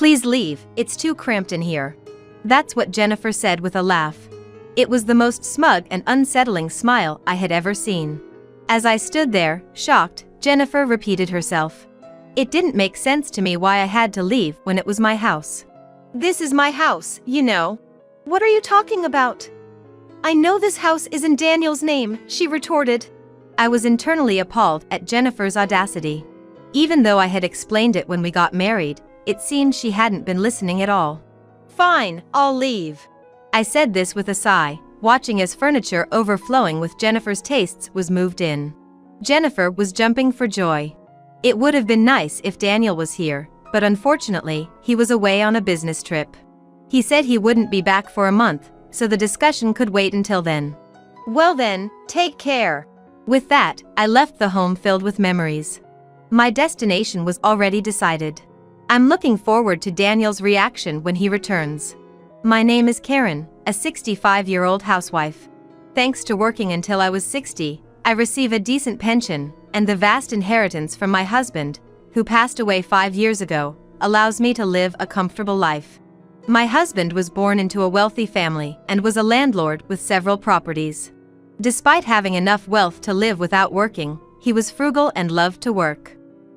Please leave, it's too cramped in here. That's what Jennifer said with a laugh. It was the most smug and unsettling smile I had ever seen. As I stood there, shocked, Jennifer repeated herself. It didn't make sense to me why I had to leave when it was my house. This is my house, you know. What are you talking about? I know this house is in Daniel's name, she retorted. I was internally appalled at Jennifer's audacity. Even though I had explained it when we got married, it seemed she hadn't been listening at all. Fine, I'll leave. I said this with a sigh, watching as furniture overflowing with Jennifer's tastes was moved in. Jennifer was jumping for joy. It would have been nice if Daniel was here, but unfortunately, he was away on a business trip. He said he wouldn't be back for a month, so the discussion could wait until then. Well then, take care. With that, I left the home filled with memories. My destination was already decided. I'm looking forward to Daniel's reaction when he returns. My name is Karen, a 65-year-old housewife. Thanks to working until I was 60, I receive a decent pension, and the vast inheritance from my husband, who passed away 5 years ago, allows me to live a comfortable life. My husband was born into a wealthy family and was a landlord with several properties. Despite having enough wealth to live without working, he was frugal and loved to work.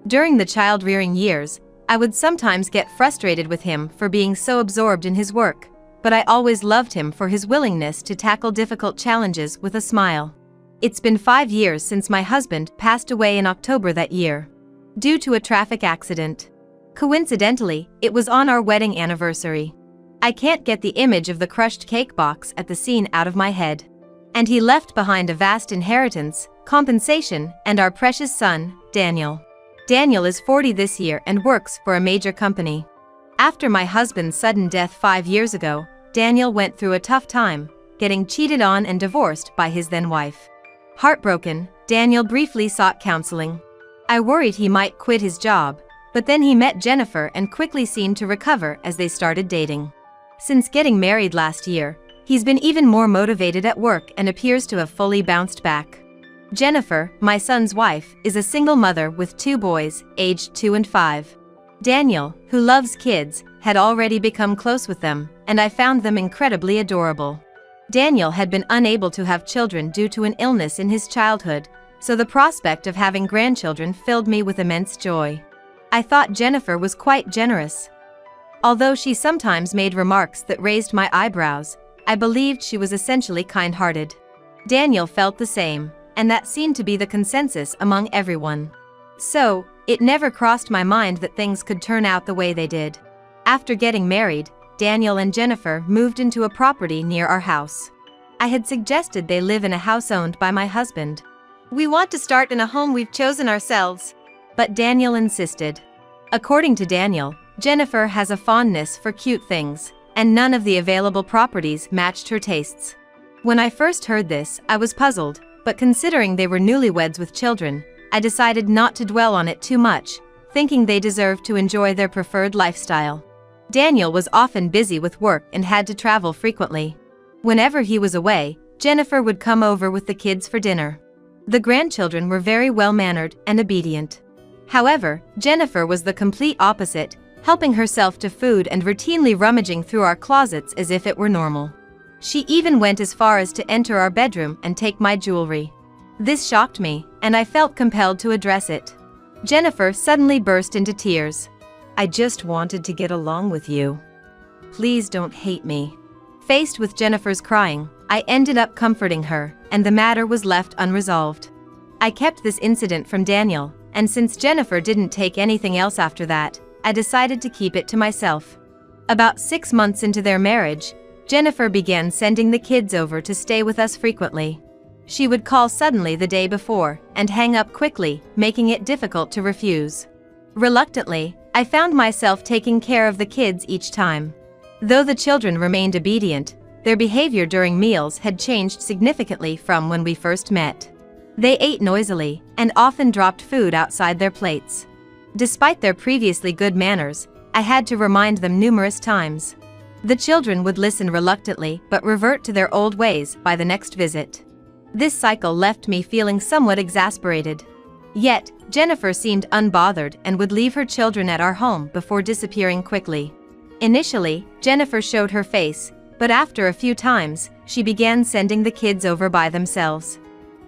During the child-rearing years, I would sometimes get frustrated with him for being so absorbed in his work, but I always loved him for his willingness to tackle difficult challenges with a smile. It's been 5 years since my husband passed away in October that year, due to a traffic accident. Coincidentally, it was on our wedding anniversary. I can't get the image of the crushed cake box at the scene out of my head. And he left behind a vast inheritance, compensation, and our precious son, Daniel. Daniel is 40 this year and works for a major company. After my husband's sudden death 5 years ago, Daniel went through a tough time, getting cheated on and divorced by his then wife. Heartbroken, Daniel briefly sought counseling. I worried he might quit his job, but then he met Jennifer and quickly seemed to recover as they started dating. Since getting married last year, he's been even more motivated at work and appears to have fully bounced back. Jennifer, my son's wife, is a single mother with 2 boys, aged 2 and 5. Daniel, who loves kids, had already become close with them, and I found them incredibly adorable. Daniel had been unable to have children due to an illness in his childhood, so the prospect of having grandchildren filled me with immense joy. I thought Jennifer was quite generous. Although she sometimes made remarks that raised my eyebrows, I believed she was essentially kind-hearted. Daniel felt the same, and that seemed to be the consensus among everyone. So, it never crossed my mind that things could turn out the way they did. After getting married, Daniel and Jennifer moved into a property near our house. I had suggested they live in a house owned by my husband. We want to start in a home we've chosen ourselves. But Daniel insisted. According to Daniel, Jennifer has a fondness for cute things, and none of the available properties matched her tastes. When I first heard this, I was puzzled, but considering they were newlyweds with children, I decided not to dwell on it too much, thinking they deserved to enjoy their preferred lifestyle. Daniel was often busy with work and had to travel frequently. Whenever he was away, Jennifer would come over with the kids for dinner. The grandchildren were very well-mannered and obedient. However, Jennifer was the complete opposite, helping herself to food and routinely rummaging through our closets as if it were normal. She even went as far as to enter our bedroom and take my jewelry. This shocked me, and I felt compelled to address it. Jennifer suddenly burst into tears. I just wanted to get along with you. Please don't hate me. Faced with Jennifer's crying, I ended up comforting her, and the matter was left unresolved. I kept this incident from Daniel, and since Jennifer didn't take anything else after that, I decided to keep it to myself. About 6 months into their marriage, Jennifer began sending the kids over to stay with us frequently. She would call suddenly the day before, and hang up quickly, making it difficult to refuse. Reluctantly, I found myself taking care of the kids each time. Though the children remained obedient, their behavior during meals had changed significantly from when we first met. They ate noisily, and often dropped food outside their plates. Despite their previously good manners, I had to remind them numerous times. The children would listen reluctantly but revert to their old ways by the next visit. This cycle left me feeling somewhat exasperated. Yet, Jennifer seemed unbothered and would leave her children at our home before disappearing quickly. Initially, Jennifer showed her face, but after a few times, she began sending the kids over by themselves.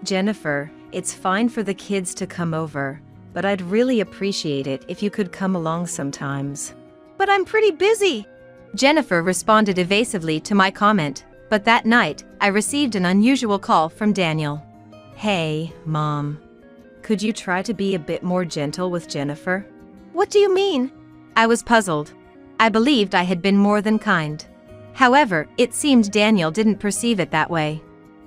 Jennifer, it's fine for the kids to come over, but I'd really appreciate it if you could come along sometimes. But I'm pretty busy, Jennifer responded evasively to my comment, but that night, I received an unusual call from Daniel. Hey, Mom. Could you try to be a bit more gentle with Jennifer? What do you mean? I was puzzled. I believed I had been more than kind. However, it seemed Daniel didn't perceive it that way.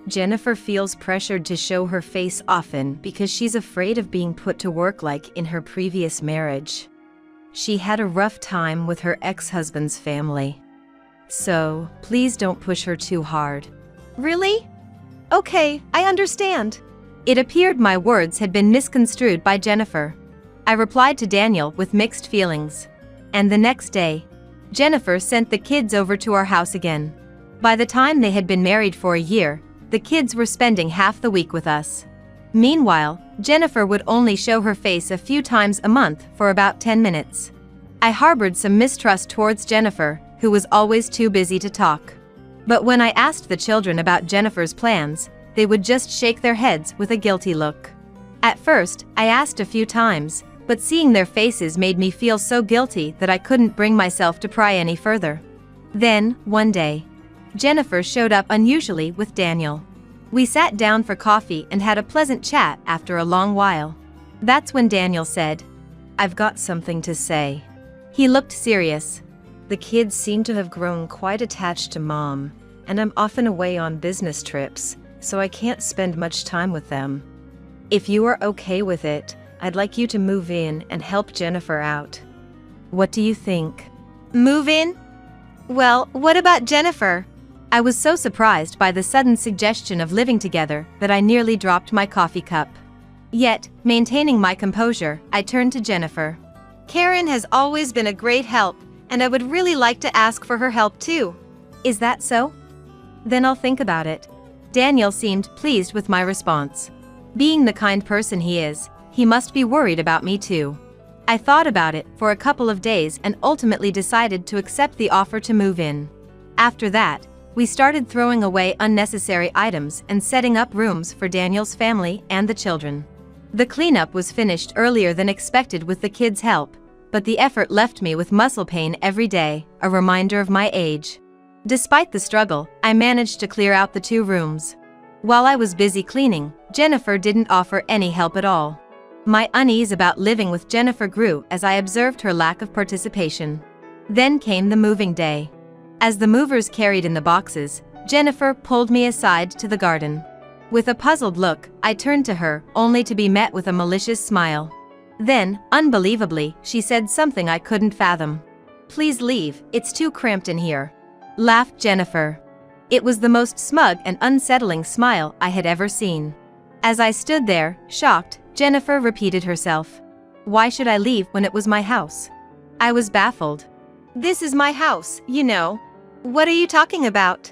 Jennifer feels pressured to show her face often because she's afraid of being put to work like in her previous marriage. She had a rough time with her ex-husband's family. So, please don't push her too hard. Really? Okay, I understand. It appeared my words had been misconstrued by Jennifer. I replied to Daniel with mixed feelings. And the next day, Jennifer sent the kids over to our house again. By the time they had been married for a year, the kids were spending half the week with us. Meanwhile, Jennifer would only show her face a few times a month for about 10 minutes. I harbored some mistrust towards Jennifer, who was always too busy to talk. But when I asked the children about Jennifer's plans, they would just shake their heads with a guilty look. At first, I asked a few times, but seeing their faces made me feel so guilty that I couldn't bring myself to pry any further. Then, one day, Jennifer showed up unusually with Daniel. We sat down for coffee and had a pleasant chat after a long while. That's when Daniel said, "I've got something to say." He looked serious. "The kids seem to have grown quite attached to Mom, and I'm often away on business trips, so I can't spend much time with them. If you are okay with it, I'd like you to move in and help Jennifer out. What do you think?" Move in? Well, what about Jennifer? I was so surprised by the sudden suggestion of living together that I nearly dropped my coffee cup. Yet, maintaining my composure, I turned to Jennifer. Karen has always been a great help, and I would really like to ask for her help too. Is that so? Then I'll think about it. Daniel seemed pleased with my response. Being the kind person he is, he must be worried about me too. I thought about it for a couple of days and ultimately decided to accept the offer to move in. After that, we started throwing away unnecessary items and setting up rooms for Daniel's family and the children. The cleanup was finished earlier than expected with the kids' help, but the effort left me with muscle pain every day, a reminder of my age. Despite the struggle, I managed to clear out the 2 rooms. While I was busy cleaning, Jennifer didn't offer any help at all. My unease about living with Jennifer grew as I observed her lack of participation. Then came the moving day. As the movers carried in the boxes, Jennifer pulled me aside to the garden. With a puzzled look, I turned to her, only to be met with a malicious smile. Then, unbelievably, she said something I couldn't fathom. "Please leave, it's too cramped in here," laughed Jennifer. It was the most smug and unsettling smile I had ever seen. As I stood there, shocked, Jennifer repeated herself. Why should I leave when it was my house? I was baffled. This is my house, you know. What are you talking about?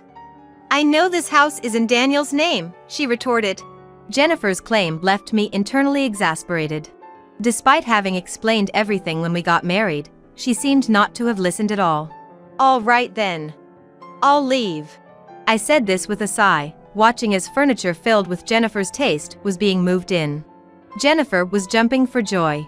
I know this house is in Daniel's name, she retorted. Jennifer's claim left me internally exasperated. Despite having explained everything when we got married, she seemed not to have listened at all. All right then. I'll leave. I said this with a sigh, watching as furniture filled with Jennifer's taste was being moved in. Jennifer was jumping for joy.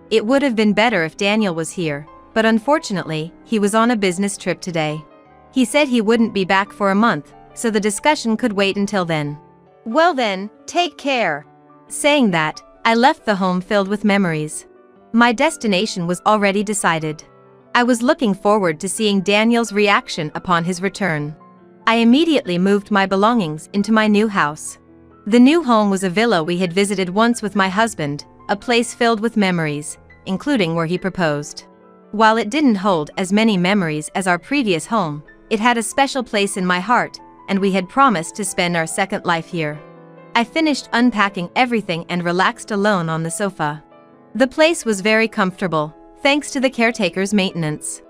It would have been better if Daniel was here, but unfortunately, he was on a business trip today. He said he wouldn't be back for a month, so the discussion could wait until then. Well then, take care. Saying that, I left the home filled with memories. My destination was already decided. I was looking forward to seeing Daniel's reaction upon his return. I immediately moved my belongings into my new house. The new home was a villa we had visited once with my husband, a place filled with memories, including where he proposed. While it didn't hold as many memories as our previous home, it had a special place in my heart, and we had promised to spend our second life here. I finished unpacking everything and relaxed alone on the sofa. The place was very comfortable, thanks to the caretaker's maintenance.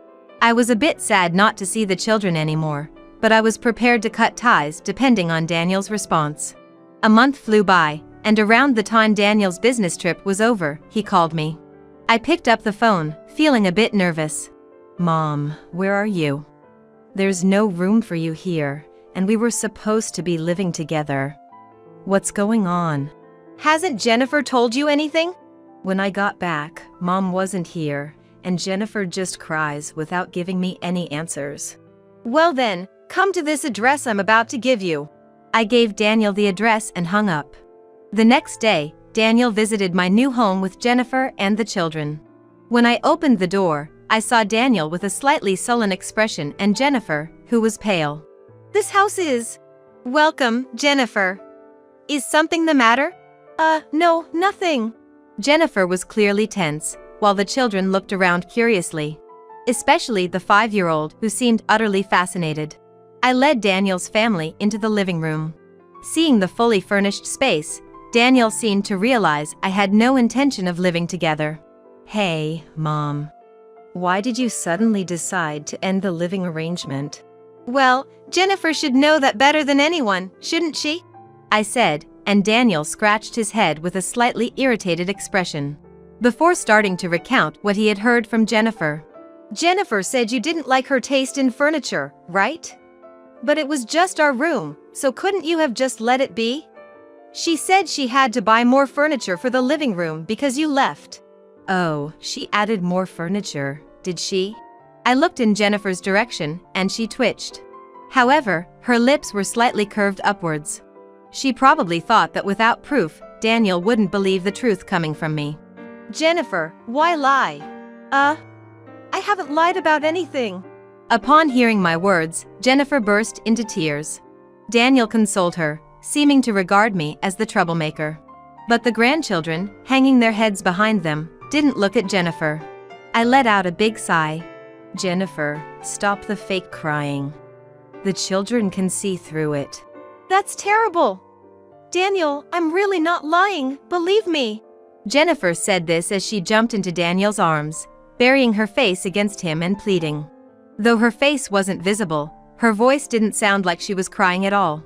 I was a bit sad not to see the children anymore, but I was prepared to cut ties depending on Daniel's response. A month flew by, and around the time Daniel's business trip was over, he called me. I picked up the phone, feeling a bit nervous. Mom, where are you? There's no room for you here, and we were supposed to be living together. What's going on? Hasn't Jennifer told you anything? When I got back, Mom wasn't here, and Jennifer just cries without giving me any answers. Well then, come to this address I'm about to give you. I gave Daniel the address and hung up. The next day, Daniel visited my new home with Jennifer and the children. When I opened the door, I saw Daniel with a slightly sullen expression and Jennifer, who was pale. This house is... Welcome, Jennifer. Is something the matter? No, nothing. Jennifer was clearly tense, while the children looked around curiously. Especially the 5-year-old, who seemed utterly fascinated. I led Daniel's family into the living room. Seeing the fully furnished space, Daniel seemed to realize I had no intention of living together. Hey, Mom. Why did you suddenly decide to end the living arrangement? Well, Jennifer should know that better than anyone, shouldn't she? I said, and Daniel scratched his head with a slightly irritated expression. Before starting to recount what he had heard from Jennifer. Jennifer said you didn't like her taste in furniture, right? But it was just our room, so couldn't you have just let it be? She said she had to buy more furniture for the living room because you left. Oh, she added more furniture, did she? I looked in Jennifer's direction, and she twitched. However, her lips were slightly curved upwards. She probably thought that without proof, Daniel wouldn't believe the truth coming from me. Jennifer, why lie? I haven't lied about anything. Upon hearing my words, Jennifer burst into tears. Daniel consoled her, seeming to regard me as the troublemaker. But the grandchildren, hanging their heads behind them, didn't look at Jennifer. I let out a big sigh. Jennifer, stop the fake crying. The children can see through it. That's terrible. Daniel, I'm really not lying, believe me. Jennifer said this as she jumped into Daniel's arms, burying her face against him and pleading. Though her face wasn't visible, her voice didn't sound like she was crying at all.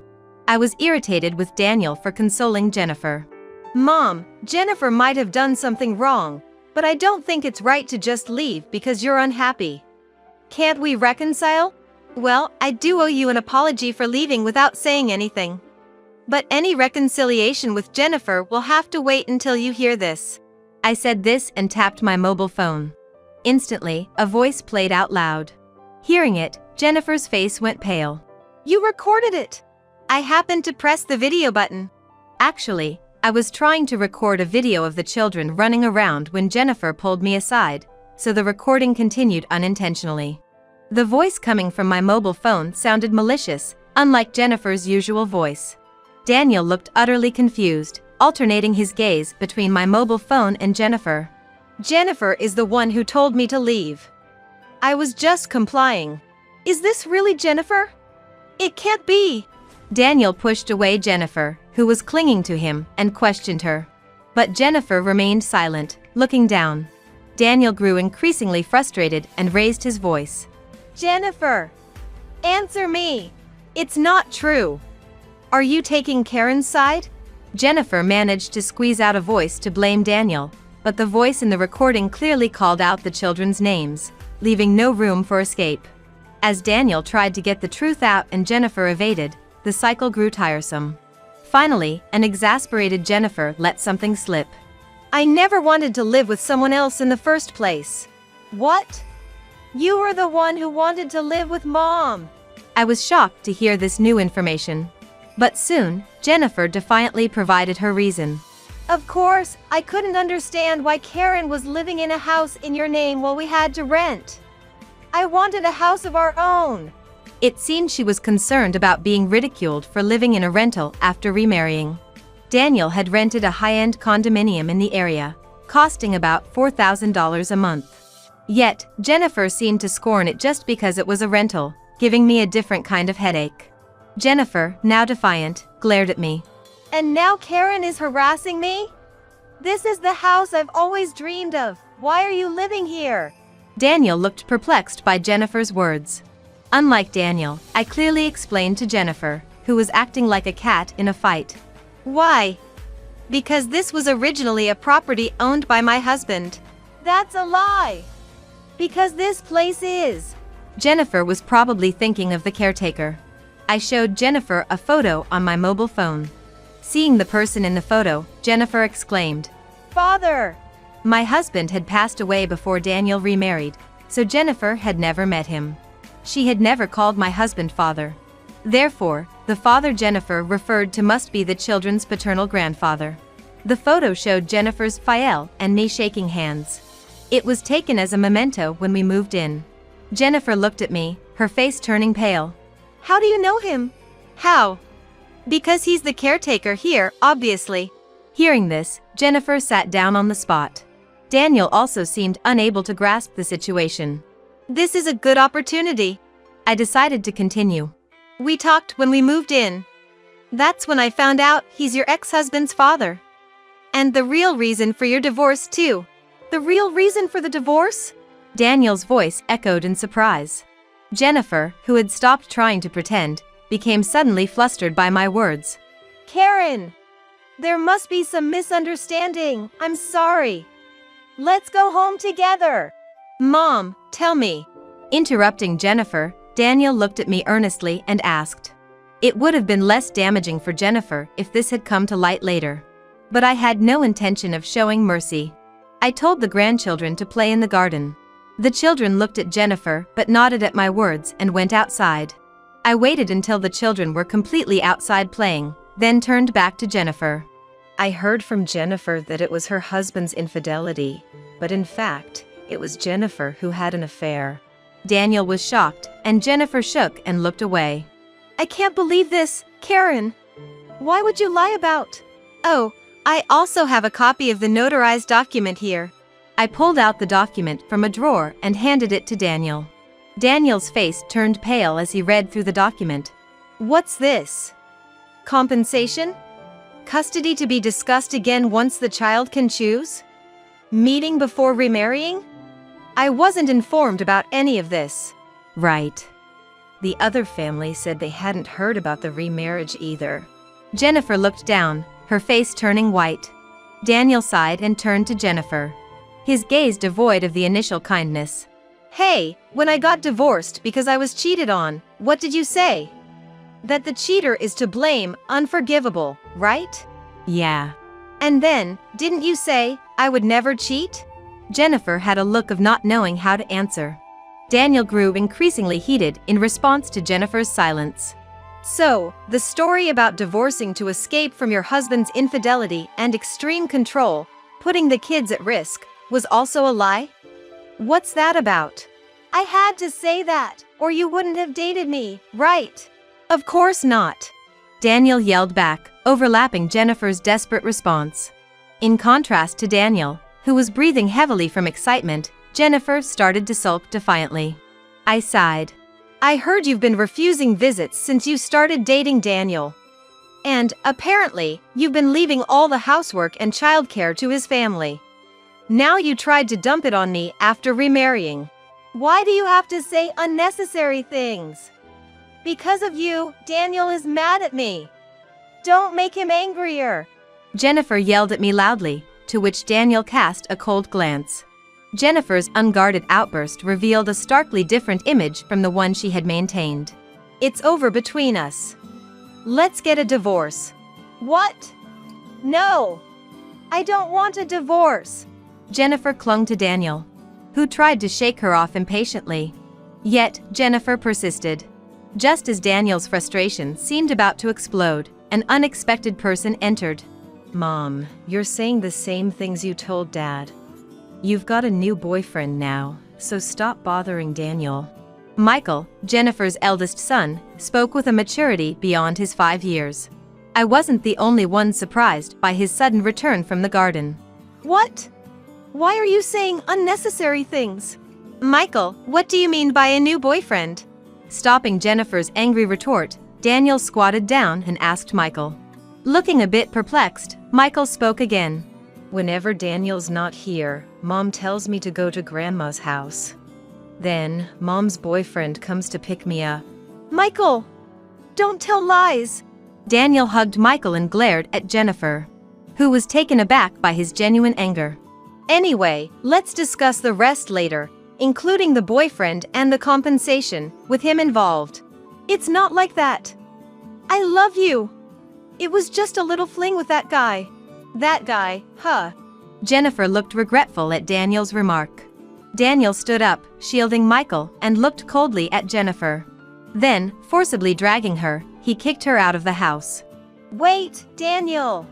I was irritated with Daniel for consoling Jennifer. Mom, Jennifer might have done something wrong, but I don't think it's right to just leave because you're unhappy. Can't we reconcile? Well, I do owe you an apology for leaving without saying anything. But any reconciliation with Jennifer will have to wait until you hear this. I said this and tapped my mobile phone. Instantly, a voice played out loud. Hearing it, Jennifer's face went pale. You recorded it! I happened to press the video button. Actually, I was trying to record a video of the children running around when Jennifer pulled me aside, so the recording continued unintentionally. The voice coming from my mobile phone sounded malicious, unlike Jennifer's usual voice. Daniel looked utterly confused, alternating his gaze between my mobile phone and Jennifer. Jennifer is the one who told me to leave. I was just complying. Is this really Jennifer? It can't be. Daniel pushed away Jennifer, who was clinging to him, and questioned her. But Jennifer remained silent, looking down. Daniel grew increasingly frustrated and raised his voice. Jennifer! Answer me! It's not true! Are you taking Karen's side? Jennifer managed to squeeze out a voice to blame Daniel, but the voice in the recording clearly called out the children's names, leaving no room for escape. As Daniel tried to get the truth out and Jennifer evaded, the cycle grew tiresome. Finally, an exasperated Jennifer let something slip. I never wanted to live with someone else in the first place. What? You were the one who wanted to live with Mom. I was shocked to hear this new information. But soon, Jennifer defiantly provided her reason. Of course, I couldn't understand why Karen was living in a house in your name while we had to rent. I wanted a house of our own. It seemed she was concerned about being ridiculed for living in a rental after remarrying. Daniel had rented a high-end condominium in the area, costing about $4,000 a month. Yet, Jennifer seemed to scorn it just because it was a rental, giving me a different kind of headache. Jennifer, now defiant, glared at me. And now Karen is harassing me? This is the house I've always dreamed of. Why are you living here? Daniel looked perplexed by Jennifer's words. Unlike Daniel, I clearly explained to Jennifer, who was acting like a cat in a fight. Why? Because this was originally a property owned by my husband. That's a lie. Because this place is. Jennifer was probably thinking of the caretaker. I showed Jennifer a photo on my mobile phone. Seeing the person in the photo, Jennifer exclaimed, "Father!" My husband had passed away before Daniel remarried, so Jennifer had never met him. She had never called my husband father. Therefore, the father Jennifer referred to must be the children's paternal grandfather. The photo showed Jennifer's Fael and me shaking hands. It was taken as a memento when we moved in. Jennifer looked at me, her face turning pale. "How do you know him?" "How?" "Because he's the caretaker here, obviously." Hearing this, Jennifer sat down on the spot. Daniel also seemed unable to grasp the situation. "This is a good opportunity." I decided to continue. "We talked when we moved in. That's when I found out he's your ex-husband's father. And the real reason for your divorce, too." "The real reason for the divorce?" Daniel's voice echoed in surprise. Jennifer, who had stopped trying to pretend, became suddenly flustered by my words. "Karen! There must be some misunderstanding. I'm sorry. Let's go home together." "Mom, tell me." Interrupting Jennifer, Daniel looked at me earnestly and asked. It would have been less damaging for Jennifer if this had come to light later. But I had no intention of showing mercy. I told the grandchildren to play in the garden. The children looked at Jennifer but nodded at my words and went outside. I waited until the children were completely outside playing, then turned back to Jennifer. I heard from Jennifer that it was her husband's infidelity, but in fact, it was Jennifer who had an affair. Daniel was shocked, and Jennifer shook and looked away. "I can't believe this, Karen. Why would you lie about?" "Oh, I also have a copy of the notarized document here." I pulled out the document from a drawer and handed it to Daniel. Daniel's face turned pale as he read through the document. "What's this? Compensation? Custody to be discussed again once the child can choose? Meeting before remarrying? I wasn't informed about any of this." Right. The other family said they hadn't heard about the remarriage either. Jennifer looked down, her face turning white. Daniel sighed and turned to Jennifer. His gaze devoid of the initial kindness. "Hey, when I got divorced because I was cheated on, what did you say? That the cheater is to blame, unforgivable, right?" Yeah. "And then, didn't you say, I would never cheat?" Jennifer had a look of not knowing how to answer. Daniel grew increasingly heated in response to Jennifer's silence. "So, the story about divorcing to escape from your husband's infidelity and extreme control, putting the kids at risk, was also a lie? What's that about?" "I had to say that, or you wouldn't have dated me, right?" "Of course not," Daniel yelled back, overlapping Jennifer's desperate response. In contrast to Daniel, who was breathing heavily from excitement, Jennifer started to sulk defiantly. I sighed. "I heard you've been refusing visits since you started dating Daniel. And, apparently, you've been leaving all the housework and childcare to his family. Now you tried to dump it on me after remarrying. Why do you have to say unnecessary things? Because of you, Daniel is mad at me. Don't make him angrier." Jennifer yelled at me loudly, to which Daniel cast a cold glance. Jennifer's unguarded outburst revealed a starkly different image from the one she had maintained. "It's over between us. Let's get a divorce." "What? No. I don't want a divorce." Jennifer clung to Daniel, who tried to shake her off impatiently. Yet, Jennifer persisted. Just as Daniel's frustration seemed about to explode, an unexpected person entered. "Mom, you're saying the same things you told Dad. You've got a new boyfriend now, so stop bothering Daniel." Michael, Jennifer's eldest son, spoke with a maturity beyond his 5 years. I wasn't the only one surprised by his sudden return from the garden. "What? Why are you saying unnecessary things? Michael, what do you mean by a new boyfriend?" Stopping Jennifer's angry retort, Daniel squatted down and asked Michael. Looking a bit perplexed, Michael spoke again. "Whenever Daniel's not here, Mom tells me to go to Grandma's house. Then, Mom's boyfriend comes to pick me up." "Michael! Don't tell lies!" Daniel hugged Michael and glared at Jennifer. who was taken aback by his genuine anger. Anyway, let's discuss the rest later, including the boyfriend and the compensation, with him involved. It's not like that. I love you. It was just a little fling with that guy. That guy, huh? Jennifer looked regretful at Daniel's remark. Daniel stood up, shielding Michael, and looked coldly at Jennifer. Then, forcibly dragging her, he kicked her out of the house. Wait, Daniel!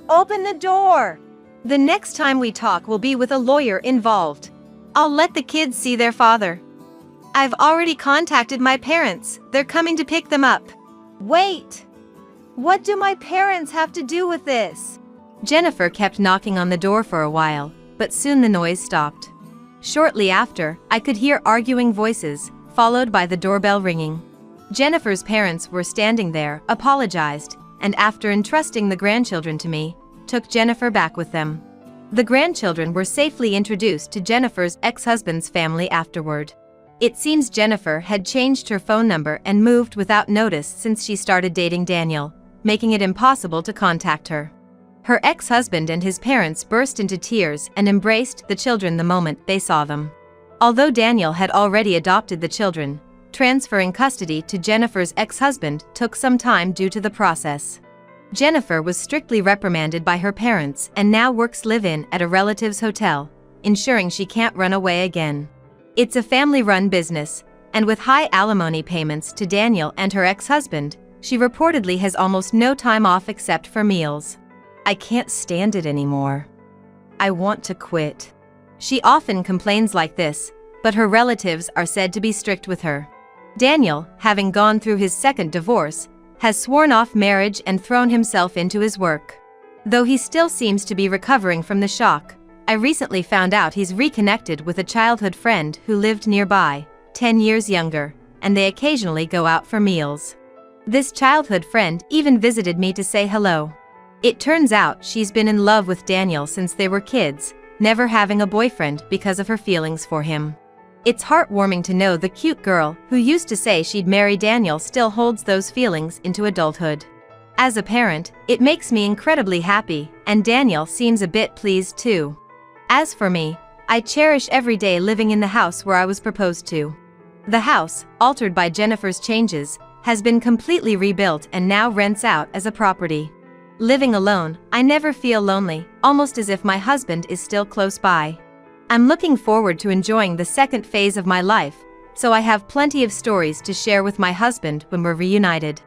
Open the door! The next time we talk will be with a lawyer involved. I'll let the kids see their father. I've already contacted my parents. They're coming to pick them up. Wait! What do my parents have to do with this? Jennifer kept knocking on the door for a while, but soon the noise stopped. Shortly after, I could hear arguing voices, followed by the doorbell ringing. Jennifer's parents were standing there, apologized, and after entrusting the grandchildren to me, took Jennifer back with them. The grandchildren were safely introduced to Jennifer's ex-husband's family afterward. It seems Jennifer had changed her phone number and moved without notice since she started dating Daniel, making it impossible to contact her. Her ex-husband and his parents burst into tears and embraced the children the moment they saw them. Although Daniel had already adopted the children, transferring custody to Jennifer's ex-husband took some time due to the process. Jennifer was strictly reprimanded by her parents and now works live-in at a relative's hotel, ensuring she can't run away again. It's a family-run business, and with high alimony payments to Daniel and her ex-husband, she reportedly has almost no time off except for meals. I can't stand it anymore. I want to quit. She often complains like this, but her relatives are said to be strict with her. Daniel, having gone through his second divorce, has sworn off marriage and thrown himself into his work. Though he still seems to be recovering from the shock, I recently found out he's reconnected with a childhood friend who lived nearby, 10 years younger, and they occasionally go out for meals. This childhood friend even visited me to say hello. It turns out she's been in love with Daniel since they were kids, never having a boyfriend because of her feelings for him. It's heartwarming to know the cute girl who used to say she'd marry Daniel still holds those feelings into adulthood. As a parent, it makes me incredibly happy, and Daniel seems a bit pleased too. As for me, I cherish every day living in the house where I was proposed to. The house, altered by Jennifer's changes, has been completely rebuilt and now rents out as a property. Living alone, I never feel lonely, almost as if my husband is still close by. I'm looking forward to enjoying the second phase of my life, so I have plenty of stories to share with my husband when we're reunited.